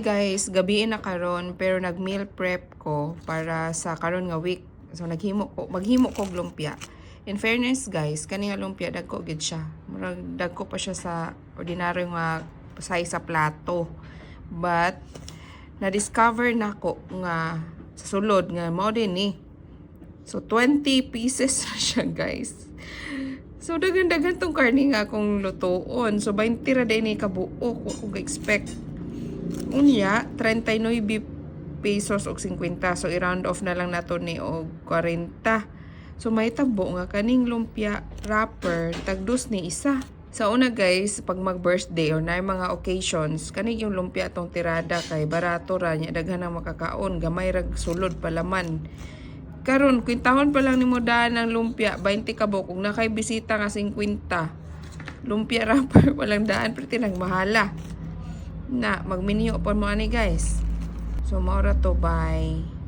Guys, gabi na karon pero nag-meal prep ko para sa karon nga week. So maghimo ko og lumpia. In fairness guys, kani nga lumpia dagko gid siya. Murag dagko pa siya sa ordinaryo nga size sa plato. But na-discover nako nga sa sulod nga mao din ni. So 20 pieces na siya guys. So dagan-dagan tong karni nga akong lutoon. So 20 ra din ni kabuo ko expect. Unya, 39 pesos o 50. So, i-round off na lang nato ni o 40. So, may tabo nga kaning lumpia wrapper, tagdos ni isa. Sa una guys, pag mag-birthday or na mga occasions, kaning yung lumpia tong tirada kay barato ra nya daghan ang makakaon, gamay rag sulod palaman. Karon, kwintahon pa lang ni mo daan ng lumpia, 20 kabok, kung nakay bisita nga 50. Lumpia wrapper, walang daan, pero tinagmahala. Na magminyo pa mo ani guys. So maura to, bye.